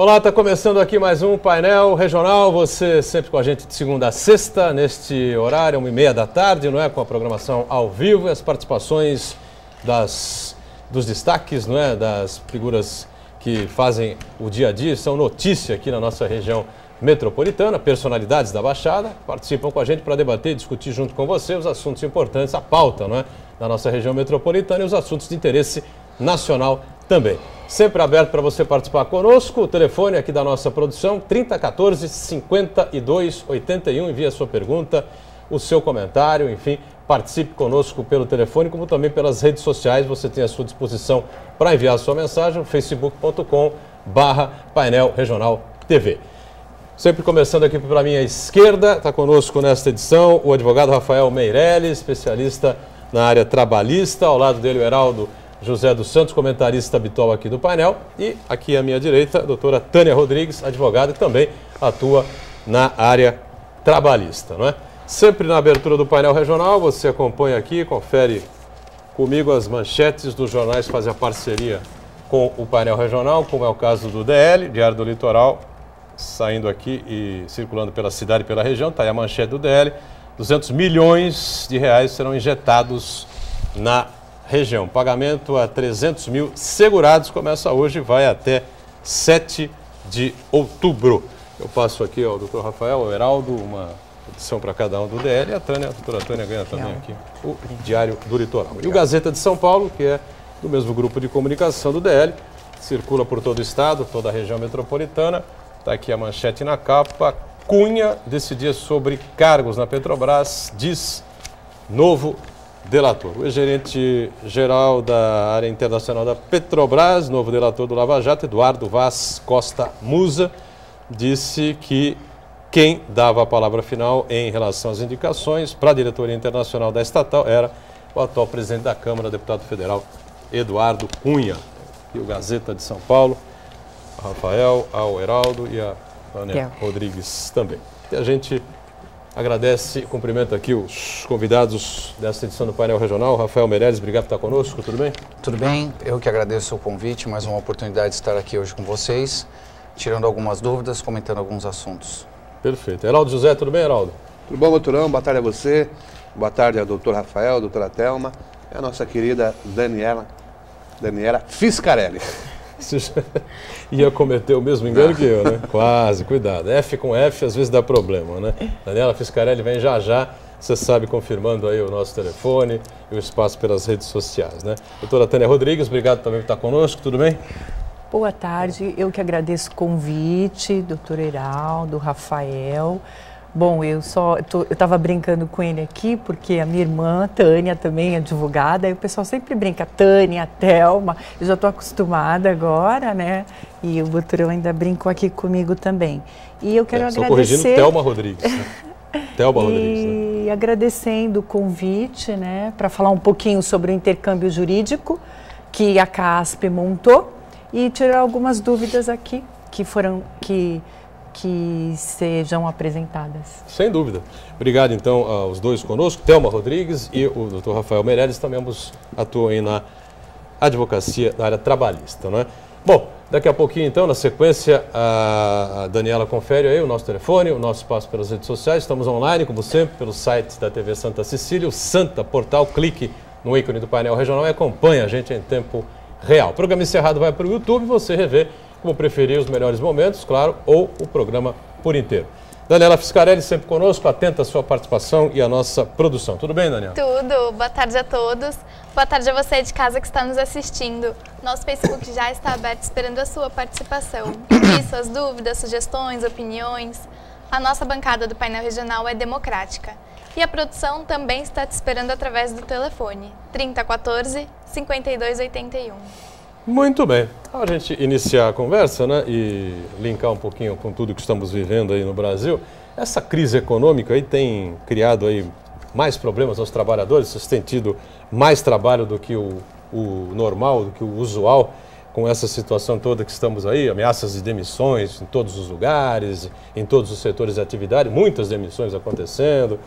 Olá, está começando aqui mais um painel regional, você sempre com a gente de segunda a sexta, neste horário, 1h30 da tarde, não é? Com a programação ao vivo e as participações dos destaques, não é? Das figuras que fazem o dia a dia, são notícia aqui na nossa região metropolitana, personalidades da Baixada, participam com a gente para debater e discutir junto com você os assuntos importantes, a pauta, não é? Da nossa região metropolitana e os assuntos de interesse nacional também. Sempre aberto para você participar conosco, o telefone aqui da nossa produção, 3014 5281, envie a sua pergunta, o seu comentário, enfim, participe conosco pelo telefone, como também pelas redes sociais, você tem à sua disposição para enviar a sua mensagem, facebook.com/painel regional TV. Sempre começando aqui pela minha esquerda, está conosco nesta edição o advogado Rafael Meirelles, especialista na área trabalhista, ao lado dele o Heraldo José dos Santos, comentarista habitual aqui do painel, e aqui à minha direita a doutora Tânia Rodrigues, advogada que também atua na área trabalhista, não é? Sempre na abertura do painel regional, você acompanha aqui, confere comigo as manchetes dos jornais que fazem a parceria com o painel regional, como é o caso do DL, Diário do Litoral, saindo aqui e circulando pela cidade e pela região, está aí a manchete do DL, 200 milhões de reais serão injetados na região. Pagamento a 300 mil segurados começa hoje e vai até 7 de outubro. Eu passo aqui ao doutor Rafael, ao Heraldo, uma edição para cada um do DL, e a doutora Tânia ganha também aqui o Diário do Litoral. Obrigado. E o Gazeta de São Paulo, que é do mesmo grupo de comunicação do DL, circula por todo o estado, toda a região metropolitana. Está aqui a manchete na capa. Cunha decidia sobre cargos na Petrobras, diz novo delator. O gerente-geral da área internacional da Petrobras, novo delator do Lava Jato, Eduardo Vaz Costa Musa, disse que quem dava a palavra final em relação às indicações para a diretoria internacional da estatal era o atual presidente da Câmara, deputado federal Eduardo Cunha. E o Gazeta de São Paulo, a Rafael, ao Heraldo e a Tânia Rodrigues também. E a gente agradece e cumprimenta aqui os convidados desta edição do painel regional. Rafael Meirelles, obrigado por estar conosco, tudo bem? Tudo bem, eu que agradeço o convite, mais uma oportunidade de estar aqui hoje com vocês, tirando algumas dúvidas, comentando alguns assuntos. Perfeito. Heraldo José, tudo bem, Heraldo? Tudo bom, doutorão? Boa tarde a você, boa tarde ao doutor Rafael, a doutora Thelma e a nossa querida Daniela Fiscarelli. Você ia cometer o mesmo engano que eu, né? Quase, cuidado. F com F às vezes dá problema, né? Daniela Fiscarelli vem já já, você sabe, confirmando aí o nosso telefone e o espaço pelas redes sociais, né? Doutora Tânia Rodrigues, obrigado também por estar conosco, tudo bem? Boa tarde, eu que agradeço o convite, doutor Heraldo, Rafael. Bom, eu estava brincando com ele aqui, porque a minha irmã, Tânia, também é advogada, aí o pessoal sempre brinca, Tânia, Thelma, eu já estou acostumada agora, né? E o doutor ainda brincou aqui comigo também. E eu quero agradecer... Estou corrigindo Thelma Rodrigues, né? Thelma Rodrigues, né? E agradecendo o convite, né, para falar um pouquinho sobre o intercâmbio jurídico que a CASP montou e tirar algumas dúvidas aqui que sejam apresentadas. Sem dúvida. Obrigado, então, aos dois conosco, Thelma Rodrigues e o doutor Rafael Meirelles, também ambos atuam aí na advocacia da área trabalhista, não é? Bom, daqui a pouquinho, então, na sequência, a Daniela confere aí o nosso telefone, o nosso espaço pelas redes sociais. Estamos online, como sempre, pelo site da TV Santa Cecília, o Santa Portal. Clique no ícone do painel regional e acompanhe a gente em tempo real. O programa encerrado vai para o YouTube, você revê como preferir os melhores momentos, claro, ou o programa por inteiro. Daniela Fiscarelli sempre conosco, atenta à sua participação e à nossa produção. Tudo bem, Daniela? Tudo. Boa tarde a todos. Boa tarde a você de casa que está nos assistindo. Nosso Facebook já está aberto esperando a sua participação. Envie suas dúvidas, sugestões, opiniões. A nossa bancada do painel regional é democrática. E a produção também está te esperando através do telefone 3014 5281. Muito bem. A gente iniciar a conversa, né, e linkar um pouquinho com tudo que estamos vivendo aí no Brasil, essa crise econômica aí tem criado aí mais problemas aos trabalhadores, vocês têm tido mais trabalho do que o normal, do que o usual, com essa situação toda que estamos aí, ameaças de demissões em todos os lugares, em todos os setores de atividade, muitas demissões acontecendo.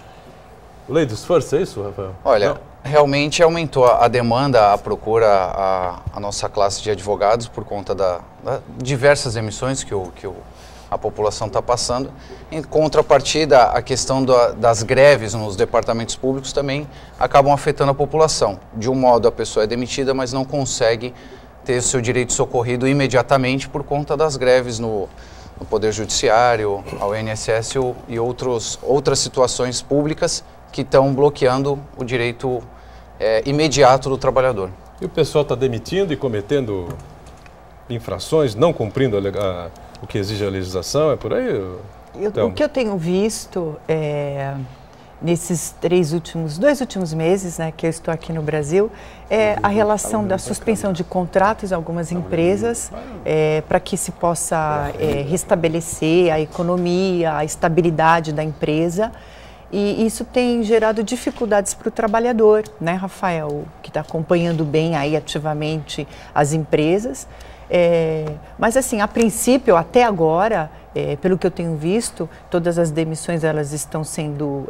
Ladies first, é isso, Rafael? Olha, Não. realmente aumentou a demanda, a procura, a nossa classe de advogados por conta da diversas emissões que a população está passando. Em contrapartida, a questão das greves nos departamentos públicos também acabam afetando a população. De um modo, a pessoa é demitida, mas não consegue ter o seu direito socorrido imediatamente por conta das greves no Poder Judiciário, ao INSS e outras situações públicas que estão bloqueando o direito imediato do trabalhador. E o pessoal está demitindo e cometendo infrações, não cumprindo o que exige a legislação, é por aí? O que eu tenho visto nesses dois últimos meses, né, que eu estou aqui no Brasil, é a relação da suspensão de contratos em algumas empresas para que se possa restabelecer a economia, a estabilidade da empresa. E isso tem gerado dificuldades para o trabalhador, né, Rafael, que está acompanhando bem aí ativamente as empresas. Mas assim, a princípio, até agora, pelo que eu tenho visto, todas as demissões elas estão sendo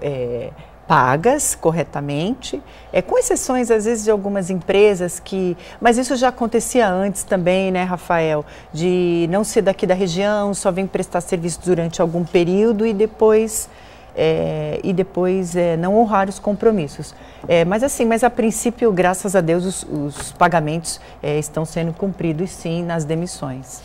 pagas corretamente, com exceções às vezes de algumas empresas mas isso já acontecia antes também, né, Rafael, de não ser daqui da região, só vem prestar serviço durante algum período e depois não honrar os compromissos. Mas a princípio, graças a Deus, os pagamentos estão sendo cumpridos sim nas demissões.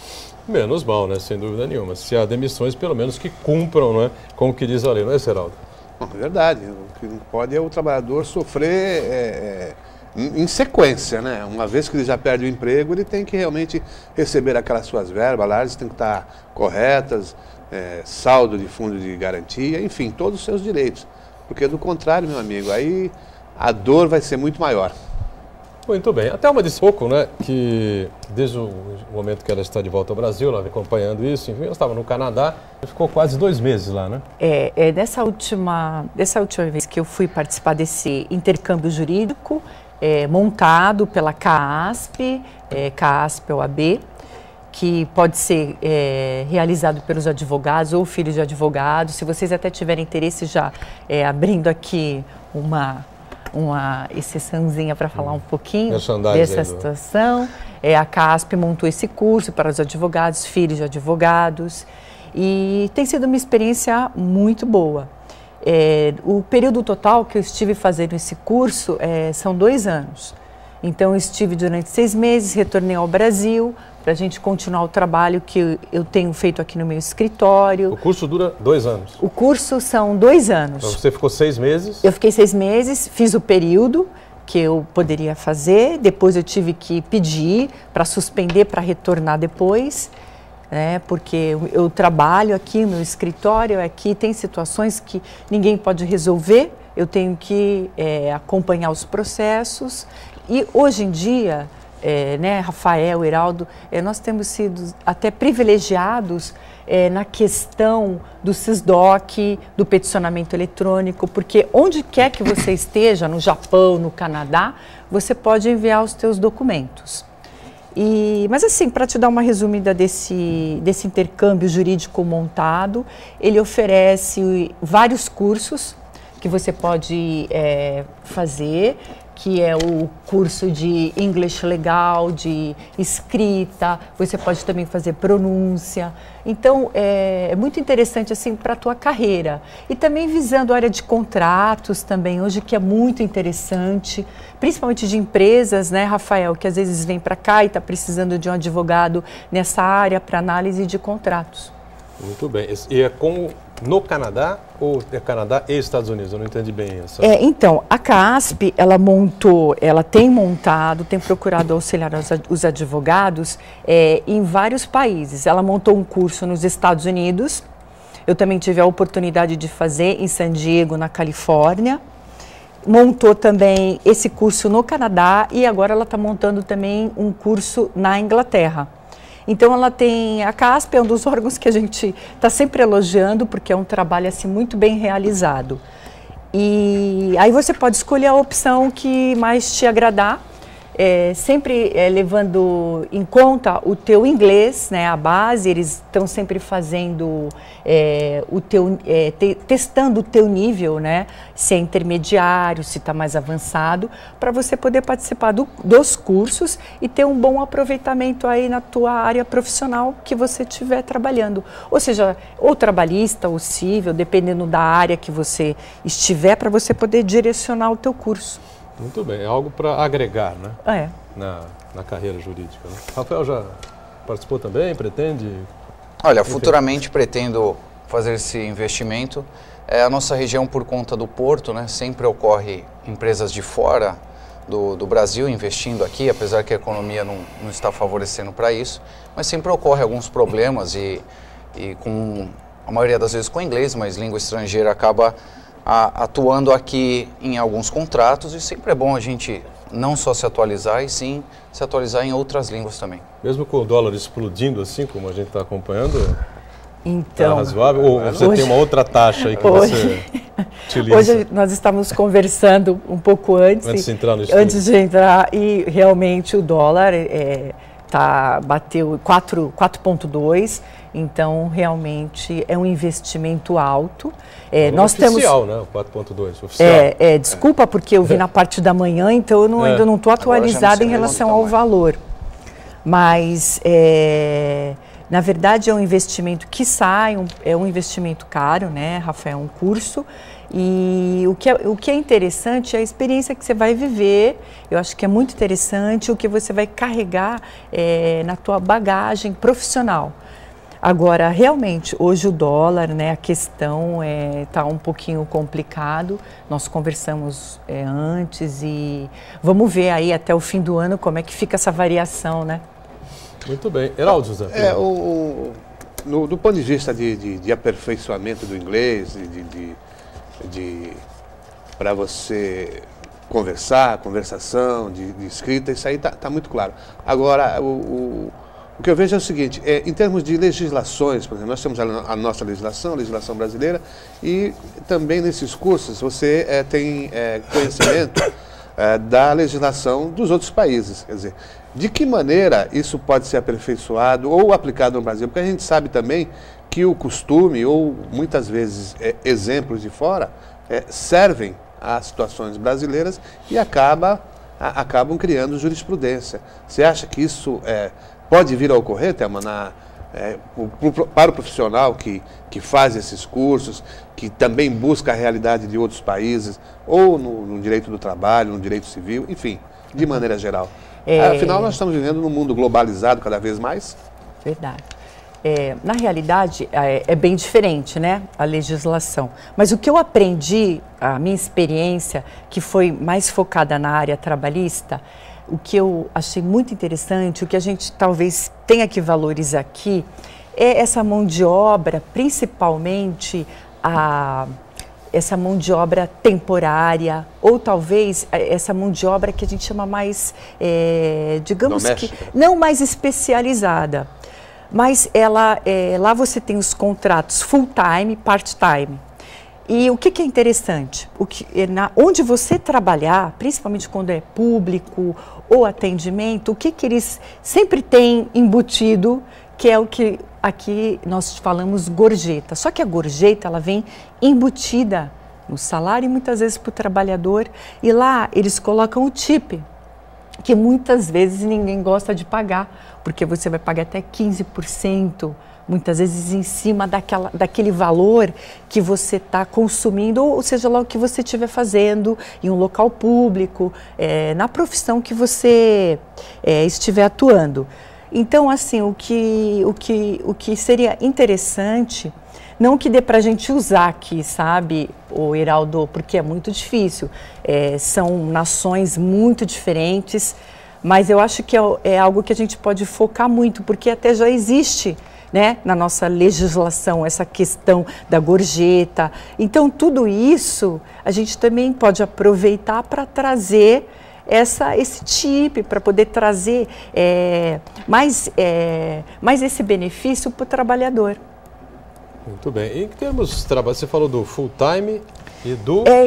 Menos mal, né? Sem dúvida nenhuma. Se há demissões, pelo menos que cumpram, não é? Como que diz a lei, não é, Seraldo? Bom, é verdade. O que não pode é o trabalhador sofrer em sequência, né? Uma vez que ele já perde o emprego, ele tem que realmente receber aquelas suas verbas lá, eles têm que estar corretas, saldo de fundo de garantia, enfim, todos os seus direitos. Porque do contrário, meu amigo, aí a dor vai ser muito maior. Muito bem. A Thelma disse pouco, né, que desde o momento que ela está de volta ao Brasil, ela vem acompanhando isso, enfim, ela estava no Canadá e ficou quase 2 meses lá, né? Dessa última vez que eu fui participar desse intercâmbio jurídico, montado pela CAASP, CAASP OAB, que pode ser realizado pelos advogados ou filhos de advogados. Se vocês até tiverem interesse, já abrindo aqui uma exceçãozinha para falar um pouquinho dessa situação. A CASP montou esse curso para os advogados, filhos de advogados, e tem sido uma experiência muito boa. O período total que eu estive fazendo esse curso são 2 anos. Então, eu estive durante 6 meses, retornei ao Brasil para a gente continuar o trabalho que eu tenho feito aqui no meu escritório. O curso dura 2 anos? O curso são 2 anos. Então, você ficou 6 meses? Eu fiquei 6 meses, fiz o período que eu poderia fazer, depois eu tive que pedir para suspender, para retornar depois, né, porque eu trabalho aqui no escritório, aqui tem situações que ninguém pode resolver, eu tenho que acompanhar os processos. E hoje em dia, né, Rafael, Heraldo, nós temos sido até privilegiados na questão do SISDOC, do peticionamento eletrônico, porque onde quer que você esteja, no Japão, no Canadá, você pode enviar os seus documentos. Mas assim, para te dar uma resumida desse intercâmbio jurídico montado, ele oferece vários cursos que você pode fazer, que é o curso de English legal, de escrita, você pode também fazer pronúncia. Então, é muito interessante assim para a tua carreira. E também visando a área de contratos também, hoje que é muito interessante, principalmente de empresas, né, Rafael, que às vezes vem para cá e está precisando de um advogado nessa área para análise de contratos. Muito bem. E é no Canadá ou é Canadá e Estados Unidos? Eu não entendi bem essa. Então, a CASP, ela tem procurado auxiliar os advogados em vários países. Ela montou um curso nos Estados Unidos, eu também tive a oportunidade de fazer em San Diego, na Califórnia. Montou também esse curso no Canadá e agora ela está montando também um curso na Inglaterra. Então, a CASP é um dos órgãos que a gente está sempre elogiando, porque é um trabalho assim, muito bem realizado. E aí você pode escolher a opção que mais te agradar. sempre levando em conta o teu inglês, né, a base, eles estão sempre fazendo testando o teu nível, né, se é intermediário, se está mais avançado, para você poder participar dos cursos e ter um bom aproveitamento aí na tua área profissional que você estiver trabalhando. Ou seja, ou trabalhista, ou civil, dependendo da área que você estiver, para você poder direcionar o teu curso. Muito bem, é algo para agregar, né? Na carreira jurídica. Né? Rafael já participou também, pretende? Olha, futuramente pretendo fazer esse investimento. A nossa região, por conta do porto, né, sempre ocorre empresas de fora do Brasil investindo aqui, apesar que a economia não está favorecendo para isso, mas sempre ocorre alguns problemas e com a maioria das vezes com inglês, mas língua estrangeira acaba atuando aqui em alguns contratos, e sempre é bom a gente não só se atualizar, e sim se atualizar em outras línguas também. Mesmo com o dólar explodindo assim, como a gente está acompanhando, então, tá razoável? Ou você tem uma outra taxa aí que você utiliza? Hoje nós estávamos conversando um pouco antes de entrar no estúdio. Antes de entrar, e realmente o dólar bateu 4,2, então realmente é um investimento alto. Nós oficial, temos, né? O 4,2 oficial. Desculpa, porque eu vi na parte da manhã, então eu ainda não estou atualizada em relação ao valor. Mas, na verdade, é um investimento que sai, é um investimento caro, né, Rafael? É um curso. E o que é interessante é a experiência que você vai viver. Eu acho que é muito interessante o que você vai carregar na tua bagagem profissional. Agora, realmente, hoje o dólar, né, a questão está um pouquinho complicado. Nós conversamos antes e vamos ver aí até o fim do ano como é que fica essa variação, né? Muito bem. Heraldo, José. Do ponto de vista de aperfeiçoamento do inglês, para você conversação, de escrita, isso aí tá muito claro. Agora, o que eu vejo é o seguinte, em termos de legislações, por exemplo, nós temos a nossa legislação, a legislação brasileira, e também nesses cursos você tem conhecimento da legislação dos outros países. Quer dizer, de que maneira isso pode ser aperfeiçoado ou aplicado no Brasil? Porque a gente sabe também que o costume, ou muitas vezes exemplos de fora, servem às situações brasileiras e acabam criando jurisprudência. Você acha que isso pode vir a ocorrer, Thelma, para o profissional que faz esses cursos, que também busca a realidade de outros países, ou no direito do trabalho, no direito civil, enfim, de maneira geral? Afinal, nós estamos vivendo num mundo globalizado cada vez mais. Verdade. Na realidade, é bem diferente, né, a legislação. Mas o que eu aprendi, a minha experiência, que foi mais focada na área trabalhista, o que eu achei muito interessante, o que a gente talvez tenha que valorizar aqui, é essa mão de obra, principalmente essa mão de obra temporária, ou talvez essa mão de obra que a gente chama mais, digamos doméstica, que não mais especializada. Mas lá você tem os contratos full-time, part-time. E o que é interessante? Onde você trabalhar, principalmente quando é público ou atendimento, o que eles sempre têm embutido, que é o que aqui nós falamos gorjeta. Só que a gorjeta, ela vem embutida no salário e muitas vezes para o trabalhador. E lá eles colocam o tip, que muitas vezes ninguém gosta de pagar, porque você vai pagar até 15%, muitas vezes em cima daquele valor que você está consumindo, ou seja lá o que você estiver fazendo em um local público, na profissão que você estiver atuando. Então, assim, o que seria interessante, não que dê para a gente usar aqui, sabe, o Heraldo, porque é muito difícil, são nações muito diferentes, mas eu acho que é algo que a gente pode focar muito, porque até já existe, né, na nossa legislação, essa questão da gorjeta. Então, tudo isso a gente também pode aproveitar para trazer esse tipo, para poder trazer mais esse benefício para o trabalhador. Muito bem. Em termos de trabalho, você falou do full time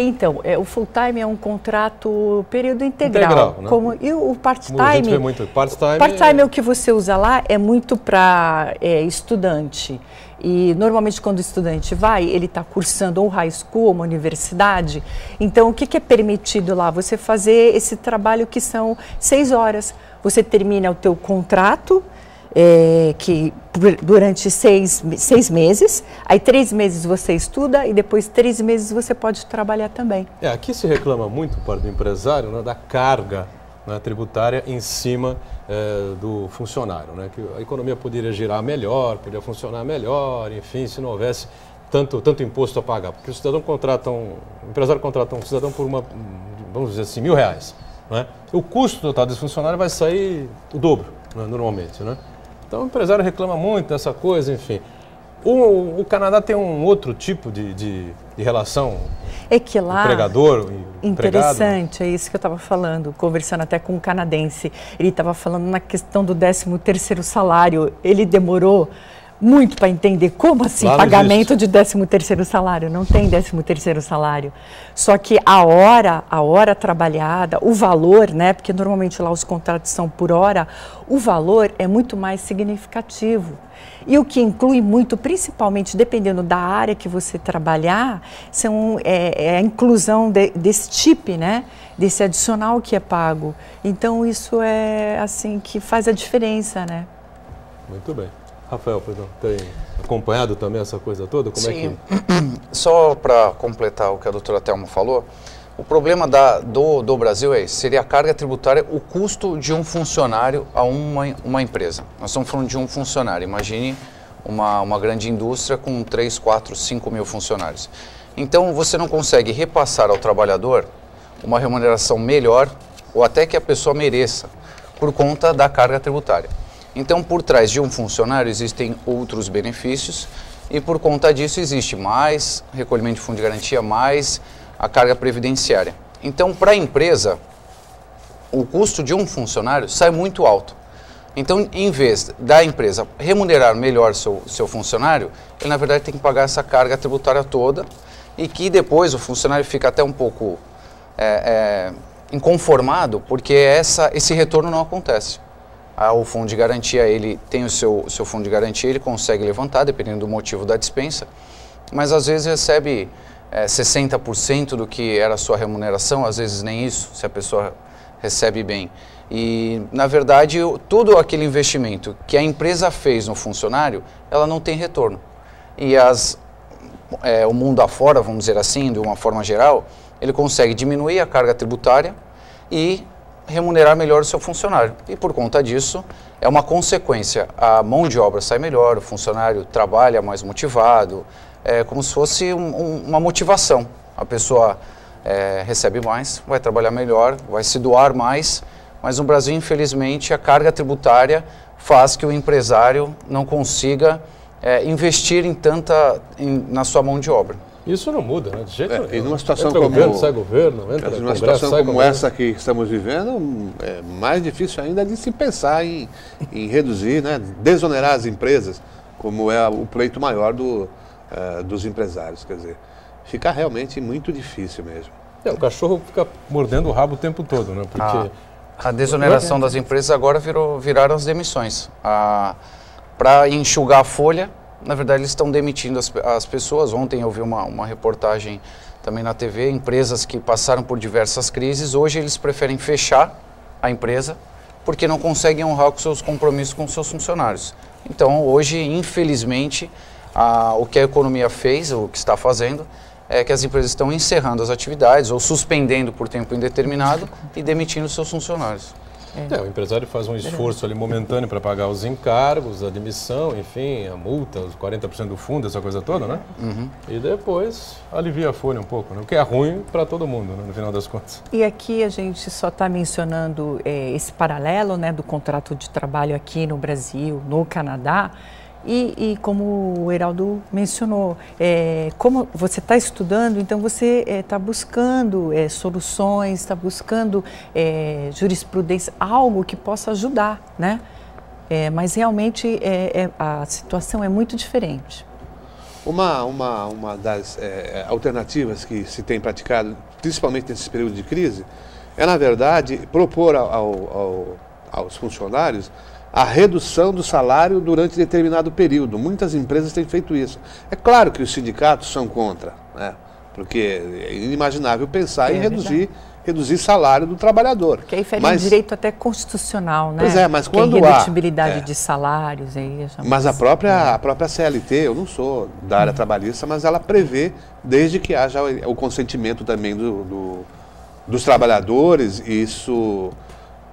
Então, o full-time é um contrato período integral. Né? E o part-time... Part-time é o que você usa lá, é muito para estudante. E normalmente quando o estudante vai, ele está cursando um high school, uma universidade. Então, o que é permitido lá? Você fazer esse trabalho que são 6 horas. Você termina o teu contrato, que durante 6 meses, aí 3 meses você estuda e depois 3 meses você pode trabalhar também. Aqui se reclama muito, parte do empresário, né, da carga, né, tributária em cima do funcionário, né, que a economia poderia girar melhor, poderia funcionar melhor, enfim, se não houvesse tanto imposto a pagar. Porque o cidadão o empresário contrata um cidadão por vamos dizer assim, R$1.000, né? O custo total desse funcionário vai sair o dobro, né, normalmente, né? Então o empresário reclama muito dessa coisa, enfim. O Canadá tem um outro tipo de relação, que lá, empregador e interessante, empregado. É isso que eu estava falando, conversando até com um canadense. Ele estava falando na questão do 13º salário. Ele demorou muito para entender como assim pagamento de 13º salário. Não tem 13º salário. Só que a hora trabalhada, o valor, né? Porque normalmente lá os contratos são por hora, o valor é muito mais significativo. E o que inclui muito, principalmente dependendo da área que você trabalhar, é a inclusão desse TIP, né? Desse adicional que é pago. Então isso é assim que faz a diferença, né? Muito bem. Rafael, perdão, tem acompanhado também essa coisa toda? Como Sim. Só para completar o que a doutora Thelma falou, o problema do Brasil seria a carga tributária, o custo de um funcionário a uma empresa. Nós estamos falando de um funcionário, imagine uma grande indústria com 3, 4, 5 mil funcionários. Então você não consegue repassar ao trabalhador uma remuneração melhor ou até que a pessoa mereça por conta da carga tributária. Então, por trás de um funcionário existem outros benefícios e por conta disso existe mais recolhimento de fundo de garantia, mais a carga previdenciária. Então, para a empresa, o custo de um funcionário sai muito alto. Então, em vez da empresa remunerar melhor seu funcionário, ele na verdade tem que pagar essa carga tributária toda e que depois o funcionário fica até um pouco inconformado porque esse retorno não acontece. O fundo de garantia, ele tem o seu fundo de garantia, ele consegue levantar, dependendo do motivo da dispensa, mas às vezes recebe 60% do que era a sua remuneração, às vezes nem isso, se a pessoa recebe bem. E, na verdade, todo aquele investimento que a empresa fez no funcionário, ela não tem retorno. E o mundo afora, vamos dizer assim, de uma forma geral, ele consegue diminuir a carga tributária e remunerar melhor o seu funcionário. E por conta disso, é uma consequência. A mão de obra sai melhor, o funcionário trabalha mais motivado, é como se fosse uma motivação. A pessoa recebe mais, vai trabalhar melhor, vai se doar mais, mas no Brasil, infelizmente, a carga tributária faz que o empresário não consiga investir na sua mão de obra. Isso não muda, né? De jeito nenhum. E numa situação entra como governo, sai governo, entra numa congresso, situação sai como congresso. essa que estamos vivendo, é mais difícil ainda de se pensar em reduzir, né, desonerar as empresas, como é o pleito maior dos empresários. Quer dizer, fica realmente muito difícil mesmo. O cachorro fica mordendo o rabo o tempo todo, né? Porque a desoneração das empresas agora viraram as demissões. Para enxugar a folha, na verdade, eles estão demitindo as pessoas. Ontem eu vi uma reportagem também na TV, empresas que passaram por diversas crises, hoje eles preferem fechar a empresa porque não conseguem honrar com seus compromissos com seus funcionários. Então, hoje, infelizmente, o que a economia fez, o que está fazendo, é que as empresas estão encerrando as atividades ou suspendendo por tempo indeterminado e demitindo seus funcionários. O empresário faz um esforço ali momentâneo para pagar os encargos, a demissão, enfim, a multa, os 40% do fundo, essa coisa toda, né? Uhum. E depois alivia a folha um pouco, né? O que é ruim para todo mundo, né? No final das contas. E aqui a gente só está mencionando esse paralelo, né, do contrato de trabalho aqui no Brasil, no Canadá. E como o Heraldo mencionou, como você está estudando, então você está buscando soluções, está buscando jurisprudência, algo que possa ajudar, né? Mas realmente a situação é muito diferente. Uma das alternativas que se tem praticado, principalmente nesse período de crise, é, na verdade, propor aos funcionários a redução do salário durante determinado período. Muitas empresas têm feito isso. É claro que os sindicatos são contra, né? Porque é inimaginável pensar em reduzir salário do trabalhador. Porque aí fere um direito até constitucional, né? Pois é, mas quando tem redutibilidade de salários. Aí mas a própria CLT, eu não sou da área trabalhista, mas ela prevê, desde que haja o consentimento também dos trabalhadores, isso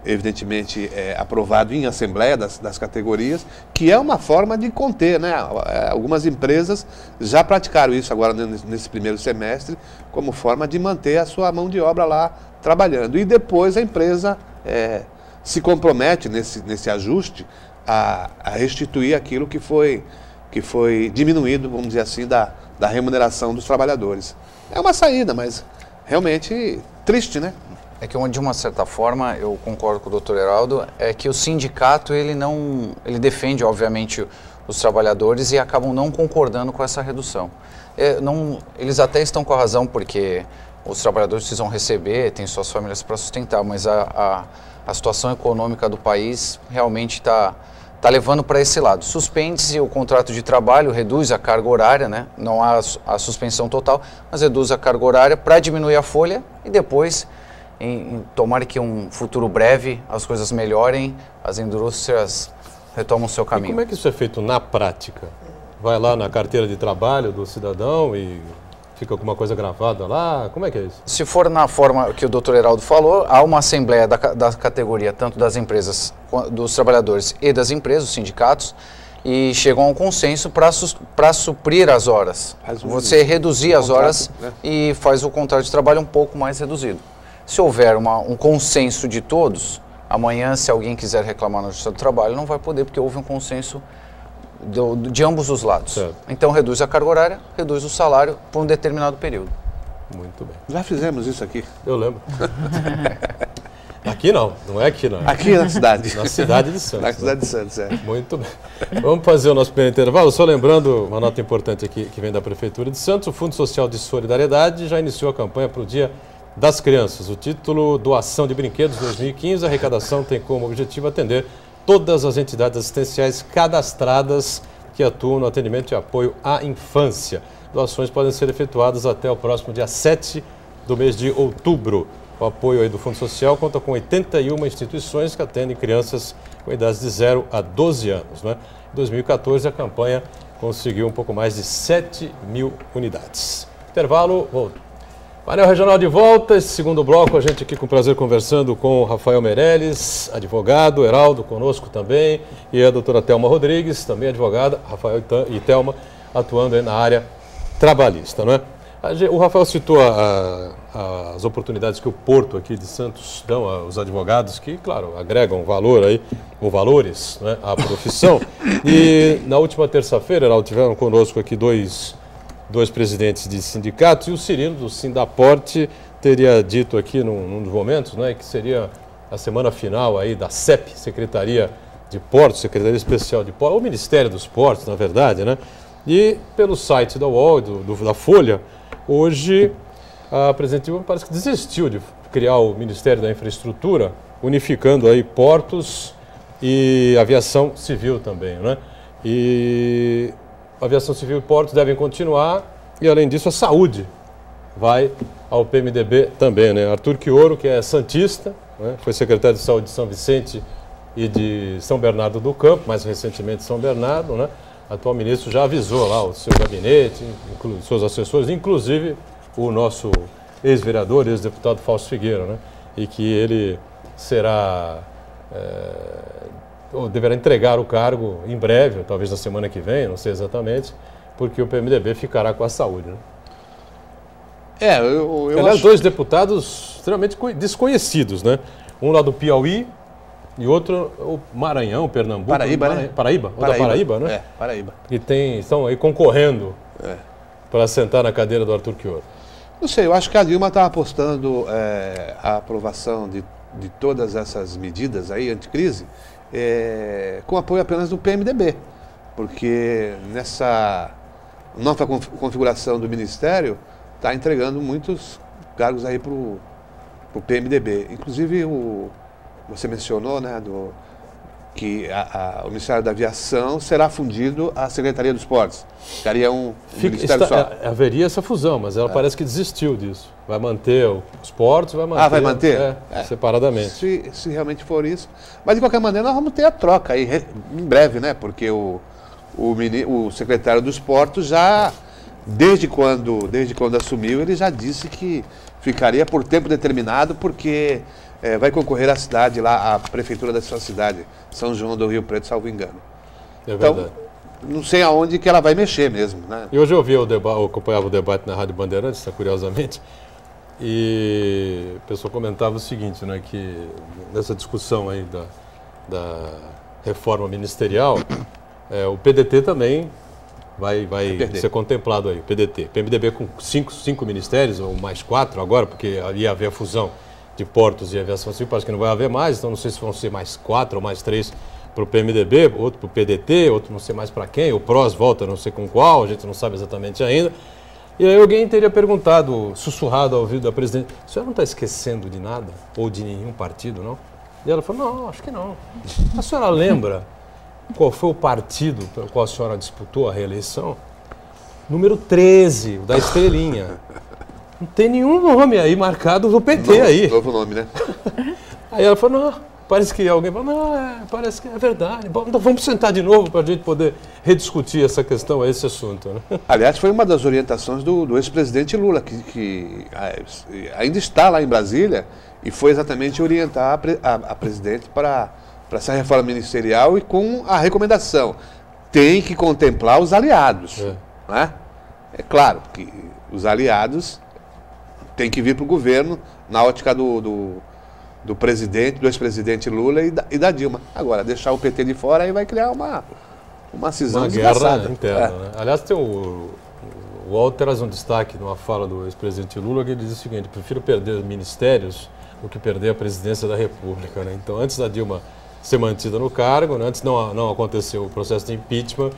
evidentemente aprovado em assembleia das categorias, que é uma forma de conter, né? Algumas empresas já praticaram isso agora nesse primeiro semestre, como forma de manter a sua mão de obra lá trabalhando. E depois a empresa se compromete nesse ajuste a restituir aquilo que foi diminuído, vamos dizer assim, da remuneração dos trabalhadores. É uma saída, mas realmente triste, né? É que, de uma certa forma, eu concordo com o Dr. Heraldo, é que o sindicato, ele defende, obviamente, os trabalhadores e acabam não concordando com essa redução. Eles até estão com a razão, porque os trabalhadores precisam receber, têm suas famílias para sustentar, mas a situação econômica do país realmente está levando para esse lado. Suspende-se o contrato de trabalho, reduz a carga horária, né? Não há a suspensão total, mas reduz a carga horária para diminuir a folha e depois... tomara que um futuro breve as coisas melhorem, as indústrias retomam o seu caminho. E como é que isso é feito na prática? Vai lá na carteira de trabalho do cidadão e fica alguma coisa gravada lá? Como é que é isso? Se for na forma que o Dr. Heraldo falou, há uma assembleia da categoria, tanto das empresas, dos trabalhadores e das empresas, os sindicatos, e chegam a um consenso para suprir as horas. Você reduzir as horas, né? E faz o contrato de trabalho um pouco mais reduzido. Se houver um consenso de todos, amanhã, se alguém quiser reclamar na Justiça do Trabalho, não vai poder, porque houve um consenso de ambos os lados. Certo. Então, reduz a carga horária, reduz o salário por um determinado período. Muito bem. Já fizemos isso aqui. Eu lembro. Aqui não é aqui não. Aqui na cidade. Na cidade de Santos. Na cidade de Santos, é. Muito bem. Vamos fazer o nosso primeiro intervalo. Só lembrando uma nota importante aqui que vem da Prefeitura de Santos, o Fundo Social de Solidariedade já iniciou a campanha para o Dia das Crianças. O título Doação de Brinquedos 2015, a arrecadação tem como objetivo atender todas as entidades assistenciais cadastradas que atuam no atendimento e apoio à infância. Doações podem ser efetuadas até o próximo dia 7 do mês de outubro. O apoio aí do Fundo Social conta com 81 instituições que atendem crianças com idades de 0 a 12 anos. Né? Em 2014, a campanha conseguiu um pouco mais de 7 mil unidades. Intervalo, volta. Painel Regional de volta, esse segundo bloco, a gente aqui com prazer conversando com o Rafael Meirelles, advogado, Heraldo conosco também, e a doutora Thelma Rodrigues, também advogada, Rafael e Thelma, atuando aí na área trabalhista, não é? O Rafael citou as oportunidades que o Porto aqui de Santos dão aos advogados, que, claro, agregam valor aí, ou valores, né, à profissão. E na última terça-feira, Heraldo, tiveram conosco aqui dois presidentes de sindicatos, e o Cirino do Sindaporte teria dito aqui num dos momentos, né, que seria a semana final aí da CEP, Secretaria de Portos, Secretaria Especial de Portos, ou Ministério dos Portos, na verdade, né? E pelo site da UOL, da Folha, hoje a presidente parece que desistiu de criar o Ministério da Infraestrutura, unificando aí portos e aviação civil também, né? E aviação civil e portos devem continuar, e além disso a saúde vai ao PMDB também, né? Arthur Quioro, que é santista, né? Foi secretário de Saúde de São Vicente e de São Bernardo do Campo, mais recentemente São Bernardo, né? O atual ministro já avisou lá o seu gabinete, seus assessores, inclusive o nosso ex-vereador, ex-deputado Fausto Figueira, né? E que ele será, ou deverá entregar o cargo em breve, talvez na semana que vem, não sei exatamente, porque o PMDB ficará com a saúde, né? Eu Aliás, acho... dois deputados extremamente desconhecidos, né? Um lá do Piauí e outro o Maranhão, Pernambuco. Paraíba, né? Paraíba, ou da Paraíba, né? Paraíba. Que estão aí concorrendo para sentar na cadeira do Arthur Quioro. Não sei, eu acho que a Dilma está apostando a aprovação de todas essas medidas aí, anticrise, com apoio apenas do PMDB, porque nova configuração do Ministério está entregando muitos cargos aí para o PMDB. Inclusive, você mencionou, né, que o Ministério da Aviação será fundido à Secretaria dos Portos. Ficaria um Ministério só. Haveria essa fusão, mas ela parece que desistiu disso. Vai manter os portos, vai manter. Vai manter? Separadamente. Se realmente for isso. Mas, de qualquer maneira, nós vamos ter a troca aí em breve, né? Porque o secretário dos Portos já, desde quando assumiu, ele já disse que ficaria por tempo determinado, porque vai concorrer à cidade lá, à prefeitura da sua cidade, São João do Rio Preto, salvo engano. É verdade. Então, não sei aonde que ela vai mexer mesmo, né? E hoje eu acompanhava o debate na Rádio Bandeirantes, curiosamente, e o pessoal comentava o seguinte, né, que nessa discussão aí da reforma ministerial, o PDT também vai ser contemplado aí, o PDT. PMDB com cinco ministérios, ou mais 4 agora, porque ia haver a fusão de portos e aviação civil, parece que não vai haver mais, então não sei se vão ser mais 4 ou mais 3 para o PMDB, outro para o PDT, outro não sei mais para quem, o PROS volta não sei com qual, a gente não sabe exatamente ainda. E aí alguém teria perguntado, sussurrado ao ouvido da presidente, a senhora não está esquecendo de nada? Ou de nenhum partido, não? E ela falou, não, acho que não. A senhora lembra qual foi o partido pelo qual a senhora disputou a reeleição? Número 13, da estrelinha. Não tem nenhum nome aí marcado do PT aí. Novo nome, né? Aí ela falou, não, parece que alguém falou, não, parece que é verdade. Bom, então vamos sentar de novo para a gente poder rediscutir essa questão, esse assunto. Né? Aliás, foi uma das orientações do ex-presidente Lula, que ainda está lá em Brasília, e foi exatamente orientar a presidente para essa reforma ministerial e com a recomendação. Tem que contemplar os aliados. Né? É claro que os aliados têm que vir para o governo na ótica do presidente, do ex-presidente Lula e da Dilma. Agora, deixar o PT de fora aí vai criar uma cisão desgraçada. Guerra interna. Né? Aliás, tem o Walter traz um destaque numa fala do ex-presidente Lula, que ele diz o seguinte: prefiro perder ministérios do que perder a presidência da República. Né? Então, antes da Dilma ser mantida no cargo, né? Antes não aconteceu o processo de impeachment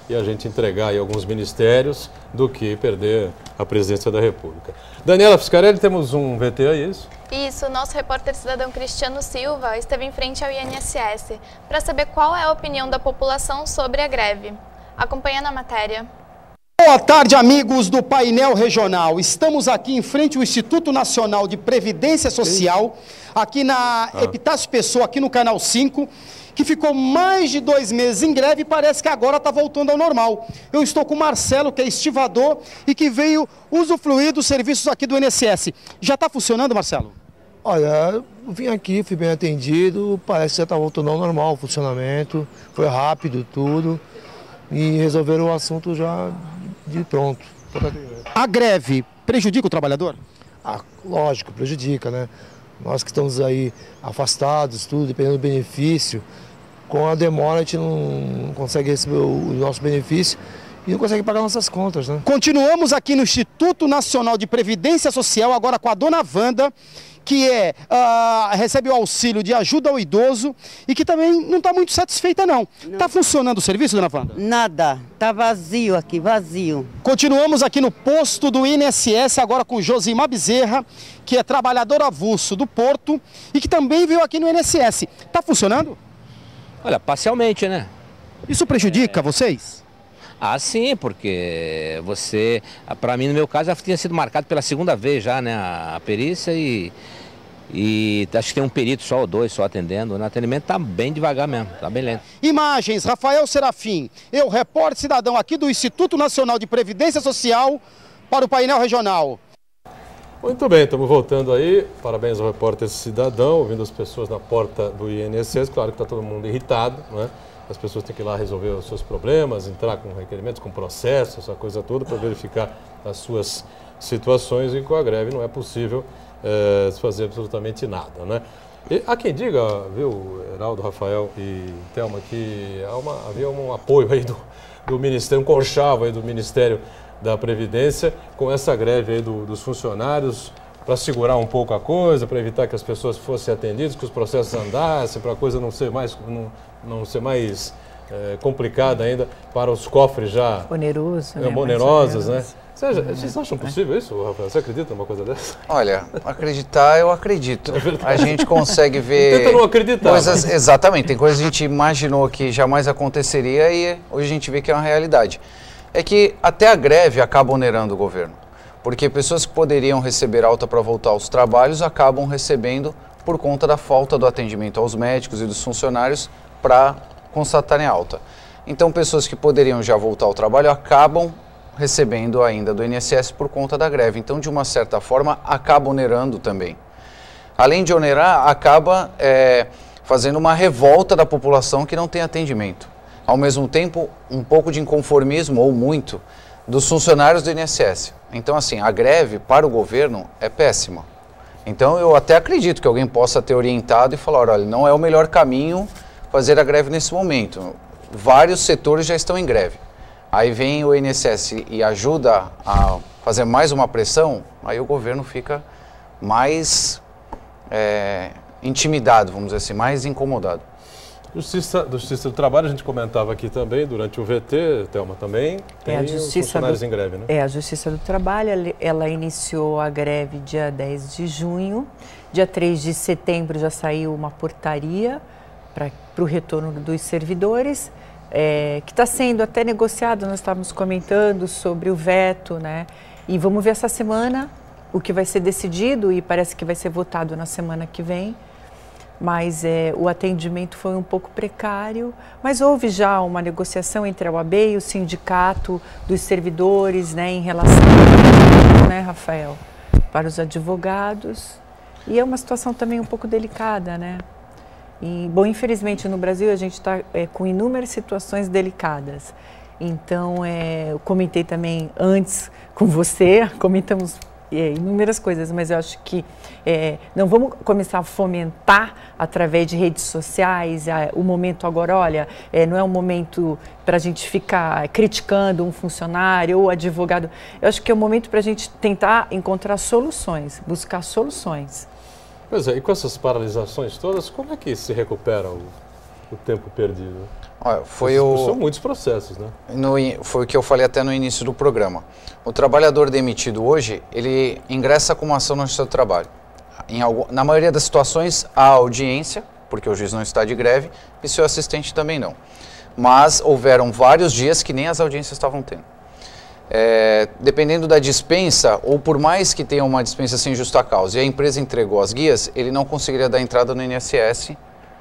e a gente entregar aí alguns ministérios do que perder a presidência da República. Daniela Fiscarelli, temos um VT, é isso? Isso, o nosso repórter cidadão Cristiano Silva esteve em frente ao INSS para saber qual é a opinião da população sobre a greve. Acompanha na matéria. Boa tarde, amigos do painel regional. Estamos aqui em frente ao Instituto Nacional de Previdência Social, aqui na Epitácio Pessoa, aqui no Canal 5, que ficou mais de 2 meses em greve e parece que agora está voltando ao normal. Eu estou com o Marcelo, que é estivador e que veio usufruir dos serviços aqui do INSS. Já está funcionando, Marcelo? Olha, eu vim aqui, fui bem atendido, parece que já está voltando ao normal o funcionamento, foi rápido tudo e resolveram o assunto já de pronto. A greve prejudica o trabalhador? Lógico, prejudica, né? Nós que estamos aí afastados, tudo, dependendo do benefício, com a demora a gente não consegue receber o nosso benefício e não consegue pagar nossas contas, né? Continuamos aqui no Instituto Nacional de Previdência Social, agora com a dona Wanda, que recebe o auxílio de ajuda ao idoso e que também não está muito satisfeita, não. Está funcionando o serviço, dona Wanda? Nada, está vazio aqui, vazio. Continuamos aqui no posto do INSS, agora com Josimar Bezerra, que é trabalhador avulso do Porto e que também veio aqui no INSS. Está funcionando? Olha, parcialmente, né? Isso prejudica vocês? Sim, porque para mim, no meu caso, já tinha sido marcado pela segunda vez já, né, a perícia e acho que tem um perito só ou 2 só atendendo, né? O atendimento está bem devagar mesmo, está bem lento. Imagens, Rafael Serafim, eu, repórter cidadão aqui do Instituto Nacional de Previdência Social para o painel regional. Muito bem, estamos voltando aí. Parabéns ao repórter cidadão, ouvindo as pessoas na porta do INSS. Claro que está todo mundo irritado, né? As pessoas têm que ir lá resolver os seus problemas, entrar com requerimentos, com processos, essa coisa toda, para verificar as suas situações, e com a greve não é possível fazer absolutamente nada, né? E há quem diga, viu, Heraldo, Rafael e Thelma, que havia um apoio aí do Ministério, um conchavo aí do Ministério da Previdência com essa greve aí dos funcionários, para segurar um pouco a coisa, para evitar que as pessoas fossem atendidas, que os processos andassem, para a coisa não ser mais complicada ainda para os cofres já oneroso, né? onerosos, né? Vocês acham possível isso, Rafael? Você acredita numa coisa dessa? Olha, acreditar eu acredito. A gente consegue ver... Tenta não acreditar. Coisas, exatamente, tem coisas que a gente imaginou que jamais aconteceria e hoje a gente vê que é uma realidade. É que até a greve acaba onerando o governo, porque pessoas que poderiam receber alta para voltar aos trabalhos acabam recebendo por conta da falta do atendimento aos médicos e dos funcionários para constatarem alta. Então, pessoas que poderiam já voltar ao trabalho acabam recebendo ainda do INSS por conta da greve. Então, de uma certa forma, acaba onerando também. Além de onerar, acaba fazendo uma revolta da população que não tem atendimento. Ao mesmo tempo, um pouco de inconformismo, ou muito, dos funcionários do INSS. Então, assim, a greve para o governo é péssima. Então, eu até acredito que alguém possa ter orientado e falar, olha, não é o melhor caminho fazer a greve nesse momento. Vários setores já estão em greve. Aí vem o INSS e ajuda a fazer mais uma pressão, aí o governo fica mais intimidado, vamos dizer assim, mais incomodado. Justiça do Trabalho, a gente comentava aqui também, durante o VT, Thelma, também tem os funcionários em greve, né? A Justiça do Trabalho, ela iniciou a greve dia 10 de junho, dia 3 de setembro já saiu uma portaria para o retorno dos servidores, que está sendo até negociado, nós estávamos comentando sobre o veto, né? E vamos ver essa semana o que vai ser decidido e parece que vai ser votado na semana que vem. Mas o atendimento foi um pouco precário, mas houve já uma negociação entre a OAB e o sindicato dos servidores, né, em relação, né, Rafael, para os advogados. E é uma situação também um pouco delicada, né? E, bom, infelizmente no Brasil a gente está com inúmeras situações delicadas. Então, eu comentei também antes com você, comentamos inúmeras coisas, mas eu acho que não vamos começar a fomentar através de redes sociais o momento agora, olha, não é um momento para a gente ficar criticando um funcionário ou advogado. Eu acho que é um momento para a gente tentar encontrar soluções, buscar soluções. Pois é, e com essas paralisações todas, como é que se recupera o tempo perdido? Olha, são muitos processos, né? Foi o que eu falei até no início do programa. O trabalhador demitido hoje, ele ingressa com uma ação na Justiça do Trabalho. Na maioria das situações, há audiência, porque o juiz não está de greve, e seu assistente também não. Mas houveram vários dias que nem as audiências estavam tendo. Dependendo da dispensa, ou por mais que tenha uma dispensa sem justa causa, e a empresa entregou as guias, ele não conseguiria dar entrada no INSS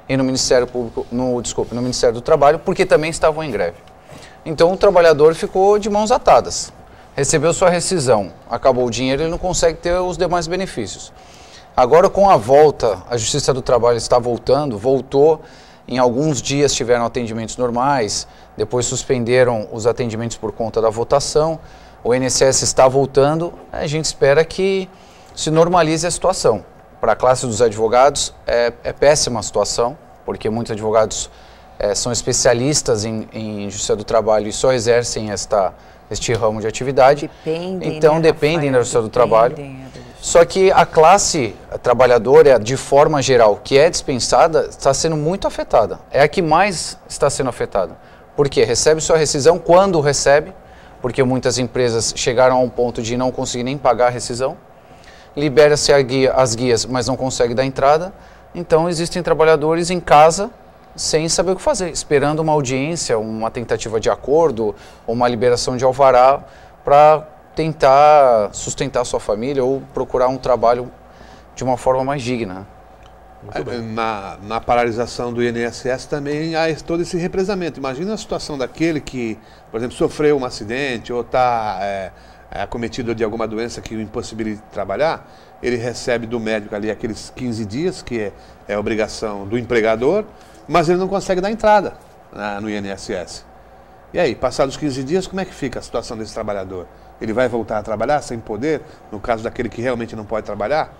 e no Ministério Público, no Ministério do Trabalho, porque também estavam em greve. Então o trabalhador ficou de mãos atadas. Recebeu sua rescisão, acabou o dinheiro, ele não consegue ter os demais benefícios. Agora, com a volta, a Justiça do Trabalho está voltou, em alguns dias tiveram atendimentos normais, depois suspenderam os atendimentos por conta da votação, o INSS está voltando, a gente espera que se normalize a situação. Para a classe dos advogados é péssima a situação, porque muitos advogados são especialistas em Justiça do Trabalho e só exercem este ramo de atividade. Então dependem da Justiça do Trabalho. Só que a classe trabalhadora, de forma geral, que é dispensada, está sendo muito afetada. É a que mais está sendo afetada. Por quê? Recebe sua rescisão quando recebe, porque muitas empresas chegaram a um ponto de não conseguir nem pagar a rescisão. Libera-se as guias, mas não consegue dar entrada. Então existem trabalhadores em casa sem saber o que fazer, esperando uma audiência, uma tentativa de acordo, ou uma liberação de alvará para tentar sustentar sua família ou procurar um trabalho de uma forma mais digna. Na paralisação do INSS também há todo esse represamento. Imagina a situação daquele que, por exemplo, sofreu um acidente ou está acometido de alguma doença que o impossibilita de trabalhar, ele recebe do médico ali aqueles 15 dias, que é obrigação do empregador, mas ele não consegue dar entrada no INSS. E aí, passados os 15 dias, como é que fica a situação desse trabalhador? Ele vai voltar a trabalhar sem poder, no caso daquele que realmente não pode trabalhar?